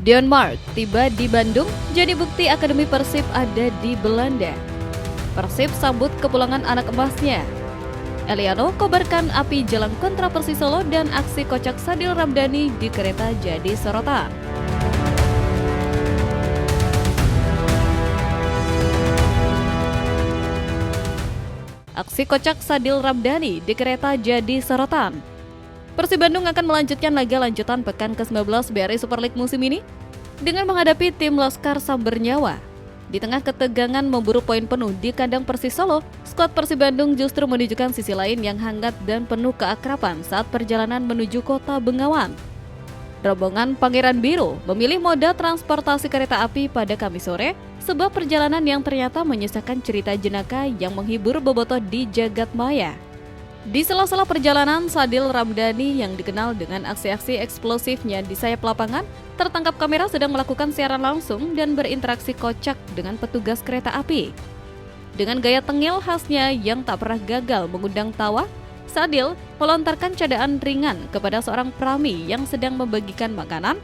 Deonmark tiba di Bandung, jadi bukti Akademi Persib ada di Belanda. Persib sambut kepulangan anak emasnya. Eliano kobarkan api jelang kontra Persis Solo dan aksi kocak Sadil Ramdhani di kereta jadi sorotan. Aksi kocak Sadil Ramdhani di kereta jadi sorotan. Persib Bandung akan melanjutkan laga lanjutan pekan ke-19 BRI Super League musim ini dengan menghadapi tim Laskar Sambernyawa. Di tengah ketegangan memburu poin penuh di kandang Persis Solo, skuad Persib Bandung justru menunjukkan sisi lain yang hangat dan penuh keakraban saat perjalanan menuju kota Bengawan. Rombongan Pangeran Biru memilih moda transportasi kereta api pada Kamis sore, sebuah perjalanan yang ternyata menyisakan cerita jenaka yang menghibur bobotoh di jagat maya. Di sela-sela perjalanan, Sadil Ramdhani yang dikenal dengan aksi-aksi eksplosifnya di sayap lapangan tertangkap kamera sedang melakukan siaran langsung dan berinteraksi kocak dengan petugas kereta api. Dengan gaya tengil khasnya yang tak pernah gagal mengundang tawa, Sadil melontarkan candaan ringan kepada seorang prami yang sedang membagikan makanan,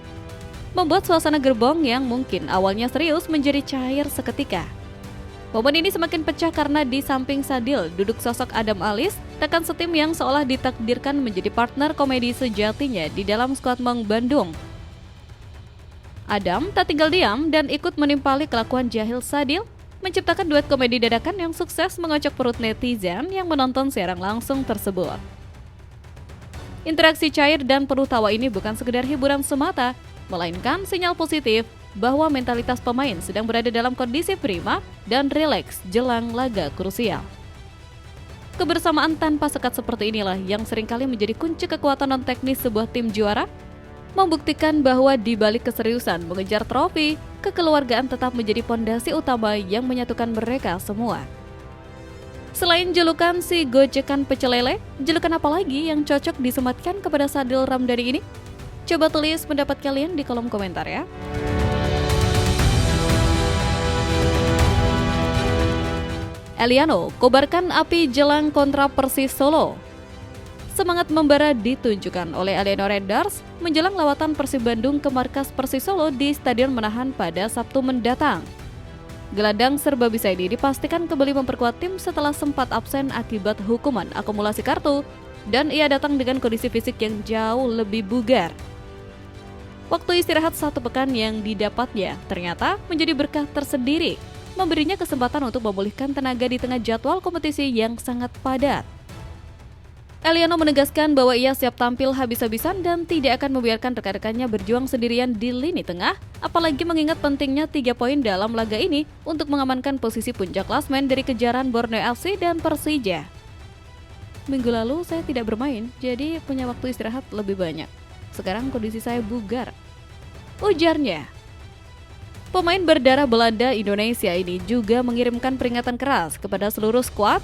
membuat suasana gerbong yang mungkin awalnya serius menjadi cair seketika. Momen ini semakin pecah karena di samping Sadil duduk sosok Adam Alis, rekan setim yang seolah ditakdirkan menjadi partner komedi sejatinya di dalam skuad Maung Bandung. Adam tak tinggal diam dan ikut menimpali kelakuan jahil Sadil, menciptakan duet komedi dadakan yang sukses mengocok perut netizen yang menonton siaran langsung tersebut. Interaksi cair dan penuh tawa ini bukan sekedar hiburan semata, melainkan sinyal positif bahwa mentalitas pemain sedang berada dalam kondisi prima dan rileks jelang laga krusial. Kebersamaan tanpa sekat seperti inilah yang seringkali menjadi kunci kekuatan non-teknis sebuah tim juara, membuktikan bahwa di balik keseriusan mengejar trofi, kekeluargaan tetap menjadi pondasi utama yang menyatukan mereka semua. Selain julukan si gojekan pecel lele, julukan apa lagi yang cocok disematkan kepada Sadil Ramdhani ini? Coba tulis pendapat kalian di kolom komentar ya. Eliano kobarkan api jelang kontra Persis Solo. Semangat membara ditunjukkan oleh Eliano Renders menjelang lawatan Persib Bandung ke markas Persis Solo di Stadion Manahan pada Sabtu mendatang. Gelandang serba bisa ini dipastikan kembali memperkuat tim setelah sempat absen akibat hukuman akumulasi kartu dan ia datang dengan kondisi fisik yang jauh lebih bugar. Waktu istirahat 1 pekan yang didapatnya ternyata menjadi berkah tersendiri, memberinya kesempatan untuk memulihkan tenaga di tengah jadwal kompetisi yang sangat padat. Eliano menegaskan bahwa ia siap tampil habis-habisan dan tidak akan membiarkan rekan-rekannya berjuang sendirian di lini tengah, apalagi mengingat pentingnya 3 poin dalam laga ini untuk mengamankan posisi puncak klasmen dari kejaran Borneo FC dan Persija. Minggu lalu saya tidak bermain, jadi punya waktu istirahat lebih banyak. Sekarang kondisi saya bugar, ujarnya. Pemain berdarah Belanda Indonesia ini juga mengirimkan peringatan keras kepada seluruh skuad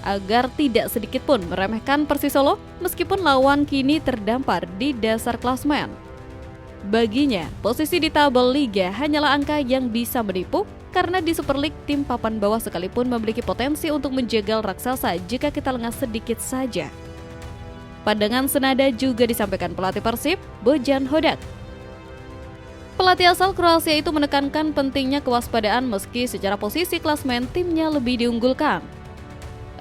agar tidak sedikit pun meremehkan Persis Solo meskipun lawan kini terdampar di dasar klasmen. Baginya, posisi di tabel liga hanyalah angka yang bisa menipu karena di Super League tim papan bawah sekalipun memiliki potensi untuk menjegal raksasa jika kita lengah sedikit saja. Pandangan senada juga disampaikan pelatih Persib, Bojan Hodak. Pelatih asal Kroasia itu menekankan pentingnya kewaspadaan meski secara posisi klasmen timnya lebih diunggulkan.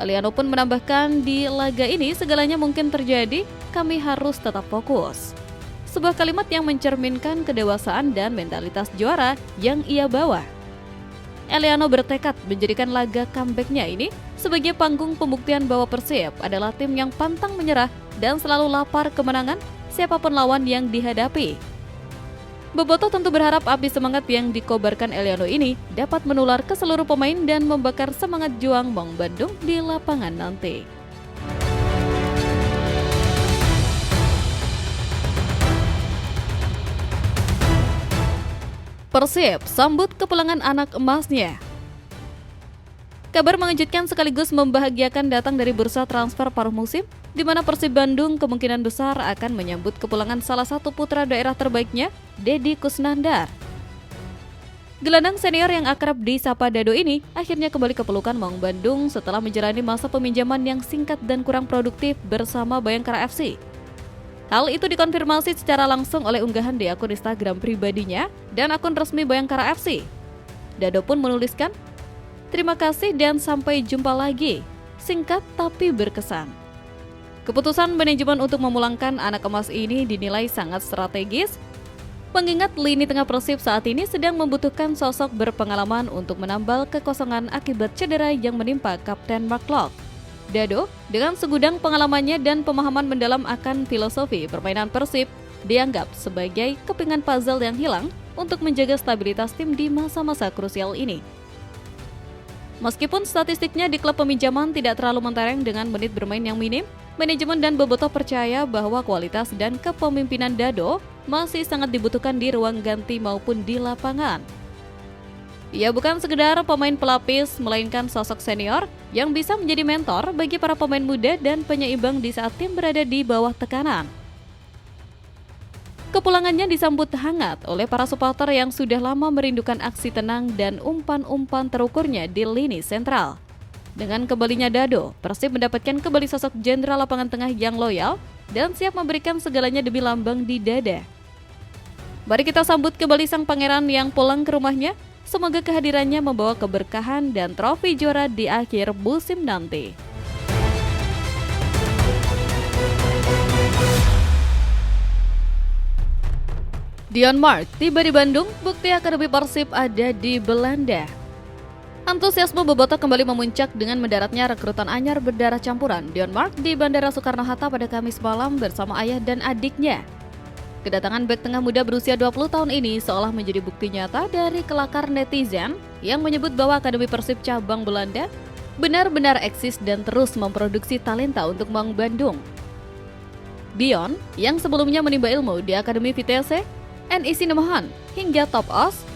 Eliano pun menambahkan di laga ini segalanya mungkin terjadi, kami harus tetap fokus. Sebuah kalimat yang mencerminkan kedewasaan dan mentalitas juara yang ia bawa. Eliano bertekad menjadikan laga comeback-nya ini sebagai panggung pembuktian bahwa Persib adalah tim yang pantang menyerah dan selalu lapar kemenangan siapapun lawan yang dihadapi. Bobotoh tentu berharap api semangat yang dikobarkan Eliano ini dapat menular ke seluruh pemain dan membakar semangat juang Maung Bandung di lapangan nanti. Persib sambut kepulangan anak emasnya. Kabar mengejutkan sekaligus membahagiakan datang dari bursa transfer paruh musim, di mana Persib Bandung kemungkinan besar akan menyambut kepulangan salah satu putra daerah terbaiknya, Deddy Kusnandar. Gelandang senior yang akrab disapa Dado ini akhirnya kembali ke pelukan Maung Bandung setelah menjalani masa peminjaman yang singkat dan kurang produktif bersama Bayangkara FC. Hal itu dikonfirmasi secara langsung oleh unggahan di akun Instagram pribadinya dan akun resmi Bayangkara FC. Dado pun menuliskan, "Terima kasih dan sampai jumpa lagi. Singkat tapi berkesan." Keputusan manajemen untuk memulangkan anak emas ini dinilai sangat strategis, mengingat lini tengah Persib saat ini sedang membutuhkan sosok berpengalaman untuk menambal kekosongan akibat cedera yang menimpa Kapten Mark Locke. Dado, dengan segudang pengalamannya dan pemahaman mendalam akan filosofi permainan Persib, dianggap sebagai kepingan puzzle yang hilang untuk menjaga stabilitas tim di masa-masa krusial ini. Meskipun statistiknya di klub peminjaman tidak terlalu mentereng dengan menit bermain yang minim, manajemen dan bobotoh percaya bahwa kualitas dan kepemimpinan Dado masih sangat dibutuhkan di ruang ganti maupun di lapangan. Ia bukan sekedar pemain pelapis, melainkan sosok senior yang bisa menjadi mentor bagi para pemain muda dan penyeimbang di saat tim berada di bawah tekanan. Kepulangannya disambut hangat oleh para supporter yang sudah lama merindukan aksi tenang dan umpan-umpan terukurnya di lini sentral. Dengan kembalinya Dado, Persib mendapatkan kembali sosok jenderal lapangan tengah yang loyal dan siap memberikan segalanya demi lambang di dada. Mari kita sambut kembali sang pangeran yang pulang ke rumahnya. Semoga kehadirannya membawa keberkahan dan trofi juara di akhir musim nanti. Dion Mark tiba di Bandung, bukti akademi Persib ada di Belanda. Antusiasme bobotoh kembali memuncak dengan mendaratnya rekrutan anyar berdarah campuran Dion Mark di Bandara Soekarno-Hatta pada Kamis malam bersama ayah dan adiknya. Kedatangan bek tengah muda berusia 20 tahun ini seolah menjadi bukti nyata dari kelakar netizen yang menyebut bahwa Akademi Persib cabang Belanda benar-benar eksis dan terus memproduksi talenta untuk Maung Bandung. Dion, yang sebelumnya menimba ilmu di Akademi Vitesse, NEC Nemahan, hingga Top Os,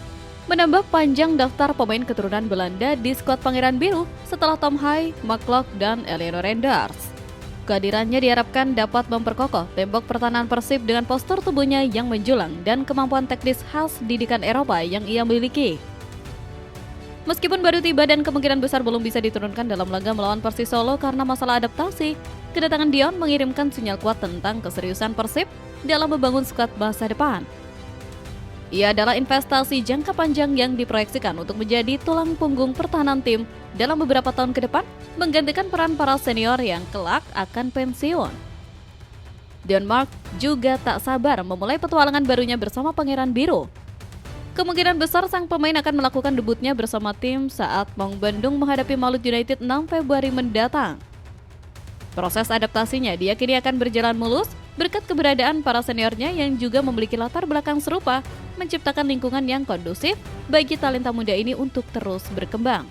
menambah panjang daftar pemain keturunan Belanda di skuad Pangeran Biru setelah Tom Hai, Mark Locke, dan Eleanor Renders. Kehadirannya diharapkan dapat memperkokoh tembok pertahanan Persib dengan postur tubuhnya yang menjulang dan kemampuan teknis khas didikan Eropa yang ia miliki. Meskipun baru tiba dan kemungkinan besar belum bisa diturunkan dalam laga melawan Persis Solo karena masalah adaptasi, kedatangan Dion mengirimkan sinyal kuat tentang keseriusan Persib dalam membangun skuad masa depan. Ia adalah investasi jangka panjang yang diproyeksikan untuk menjadi tulang punggung pertahanan tim dalam beberapa tahun ke depan, menggantikan peran para senior yang kelak akan pensiun. Dion Mark juga tak sabar memulai petualangan barunya bersama Pangeran Biru. Kemungkinan besar sang pemain akan melakukan debutnya bersama tim saat Maung Bandung menghadapi Malut United 6 Februari mendatang. Proses adaptasinya diyakini akan berjalan mulus berkat keberadaan para seniornya yang juga memiliki latar belakang serupa, menciptakan lingkungan yang kondusif bagi talenta muda ini untuk terus berkembang.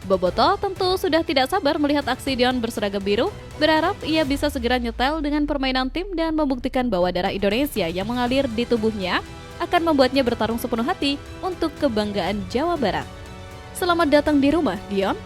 Bobotoh tentu sudah tidak sabar melihat aksi Dion berseragam biru, berharap ia bisa segera nyetel dengan permainan tim dan membuktikan bahwa darah Indonesia yang mengalir di tubuhnya akan membuatnya bertarung sepenuh hati untuk kebanggaan Jawa Barat. Selamat datang di rumah, Dion.